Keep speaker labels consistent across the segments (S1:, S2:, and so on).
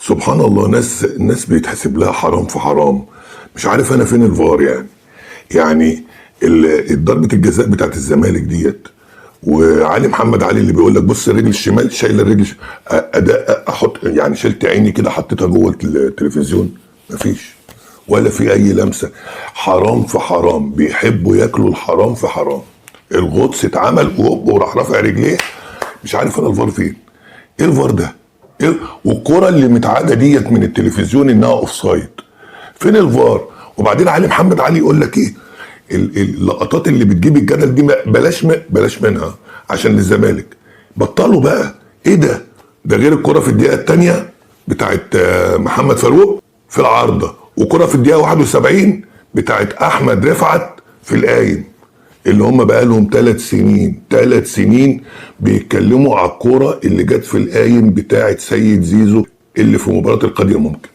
S1: سبحان الله، الناس بيتحسب لها حرام في حرام. مش عارف انا فين الفار يعني ضربة الجزاء بتاعت الزمالك ديت، وعلي محمد علي اللي بيقول لك بص الرجل الشمال شايله الرجل اداء، احط يعني شلت عيني كده حطيتها جوه التلفزيون، مفيش ولا في اي لمسه. حرام في حرام، بيحبوا ياكلوا الحرام في حرام. الغطس اتعمل وراح رافع رجليه. مش عارف انا الفار فين؟ ايه الفار ده؟ إيه؟ والكره اللي متعاده ديت من التلفزيون انها اوف سايد، فين الفار؟ وبعدين علي محمد علي يقول لك ايه؟ اللقطات اللي بتجيب الجدل دي بلاش منها عشان للزمالك. بطلوا بقى. ايه ده غير الكره في الدقيقه الثانيه بتاعت محمد فاروق في العارضه، وكره في الدقيقه 71 بتاعت احمد رفعت في القايم، اللي هم بقى لهم 3 سنين بيتكلموا على الكوره اللي جت في القايم بتاعت سيد زيزو اللي في مباراه القضيه. ممكن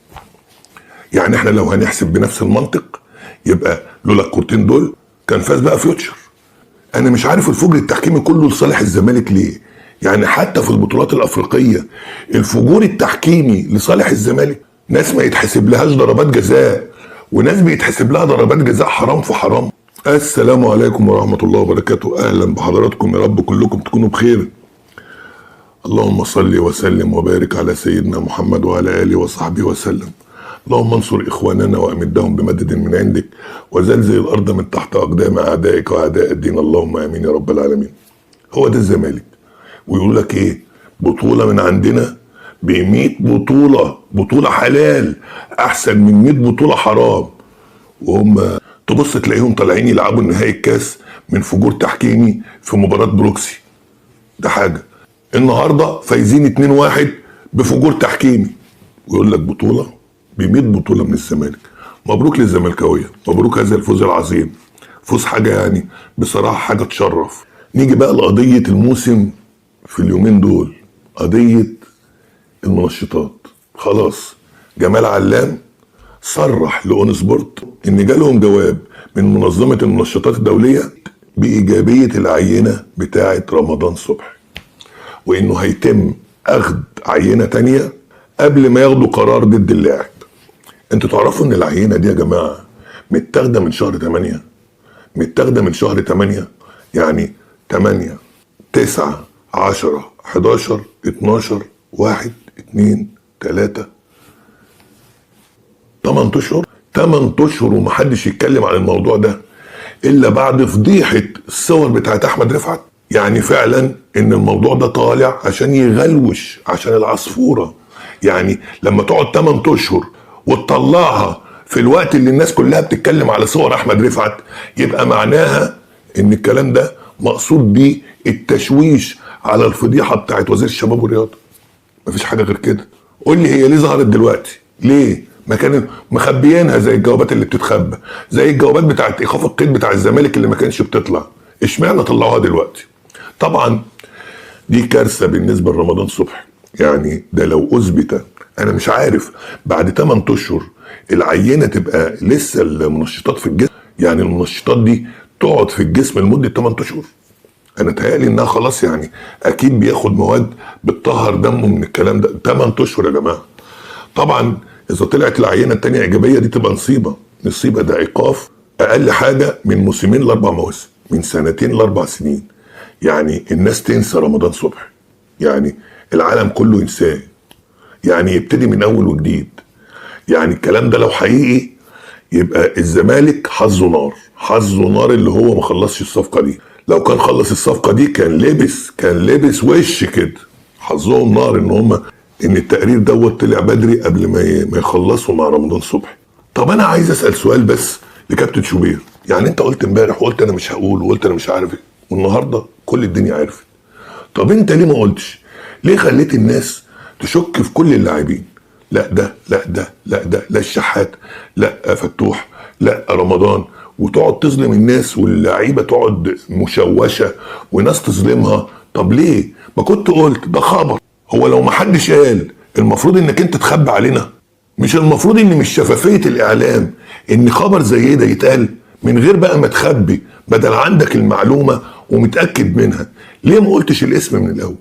S1: يعني احنا لو هنحسب بنفس المنطق يبقى لولا الكورتين دول كان فاز بقى فيوتشر. انا مش عارف الفجر التحكيمي كله لصالح الزمالك ليه؟ يعني حتى في البطولات الافريقيه الفجور التحكيمي لصالح الزمالك، ناس ما يتحسب لهاش ضربات جزاء وناس بيتحسب لها ضربات جزاء حرام في حرام. السلام عليكم ورحمه الله وبركاته، اهلا بحضراتكم، يا رب كلكم تكونوا بخير. اللهم صل وسلم وبارك على سيدنا محمد وعلى اله وصحبه وسلم. اللهم انصر اخواننا وامدهم بمدد من عندك وزلزل الارض من تحت اقدام اعدائك واعداء الدين، اللهم امين يا رب العالمين. هو ده الزمالك. ويقول لك ايه؟ بطوله من عندنا ب 100 بطوله حلال احسن من 100 بطوله حرام، وهم تبص تلاقيهم طالعين يلعبوا نهائي الكاس من فجور تحكيمي في مباراه بروكسي. ده حاجه. النهارده فايزين 2-1 بفجور تحكيمي، ويقول لك بطوله ب 100 بطوله من الزمالك. مبروك للزملكاويه، مبروك هذا الفوز العظيم، فوز حاجه يعني بصراحه حاجه تشرف. نيجي بقى لقضيه الموسم في اليومين دول، قضيه المنشطات. خلاص جمال علام صرح لاون سبورت ان جالهم جواب من منظمه المنشطات الدوليه بايجابيه العينه بتاعه رمضان صبحي، وانه هيتم اخذ عينه تانيه قبل ما ياخدوا قرار ضد اللاعب. انتوا تعرفوا ان العينه دي يا جماعه متاخده من شهر 8، متاخده من شهر 8، يعني 8 9 10 11 12 1 2 3 8 اشهر، 8 اشهر ومحدش يتكلم عن الموضوع ده الا بعد فضيحه الصور بتاعت احمد رفعت. يعني فعلا ان الموضوع ده طالع عشان يغلوش عشان العصفوره. يعني لما تقعد 8 اشهر وتطلعها في الوقت اللي الناس كلها بتتكلم على صور احمد رفعت، يبقى معناها ان الكلام ده مقصود بيه التشويش على الفضيحه بتاعت وزير الشباب والرياضه. مفيش حاجه غير كده. قول لي هي ليه ظهرت دلوقتي؟ ليه؟ ما كانوا مخبيينها زي الجوابات اللي بتتخبى، زي الجوابات بتاعت ايقاف القيد بتاع الزمالك اللي ما كانش بتطلع. اشمعنى طلعوها دلوقتي؟ طبعا دي كارثه بالنسبه لرمضان صبحي. يعني ده لو اثبت، انا مش عارف بعد 8 اشهر العينه تبقى لسه المنشطات في الجسم، يعني المنشطات دي تقعد في الجسم لمده 8 اشهر. انا تهيألي انها خلاص، يعني اكيد بياخد مواد بتطهر دمه من الكلام ده. 8 اشهر يا جماعه. طبعا اذا طلعت العينه الثانيه ايجابيه دي تبقى نصيبه. ده ايقاف اقل حاجه من موسمين ل4 مواسم، من 2 ل4 سنين. يعني الناس تنسى رمضان صبحي، يعني العالم كله ينساه، يعني يبتدي من اول وجديد. يعني الكلام ده لو حقيقي يبقى الزمالك حظه نار اللي هو ما خلصش الصفقه دي. لو كان خلص الصفقه دي كان لبس وش كده. حظهم نار ان التقرير دوت طلع بدري قبل ما يخلصوا مع رمضان صبحي. طب انا عايز اسال سؤال بس لكابتن شوبير. يعني انت قلت امبارح وقلت انا مش هقول وقلت انا مش عارف ايه، والنهارده كل الدنيا عرفت. طب انت ليه ما قلتش؟ ليه خليت الناس تشك في كل اللاعبين؟ لا ده لا ده لا ده لا الشحات لا فتوح لا رمضان، وتقعد تظلم الناس واللعيبه تقعد مشوشه وناس تظلمها. طب ليه؟ ما كنت قلت ده خبر. هو لو ما حدش قال المفروض انك انت تخبي علينا؟ مش المفروض ان مش شفافيه الاعلام ان خبر زي ده يتقال من غير بقى ما تخبي، بدل عندك المعلومه ومتاكد منها؟ ليه ما قلتش الاسم من الاول؟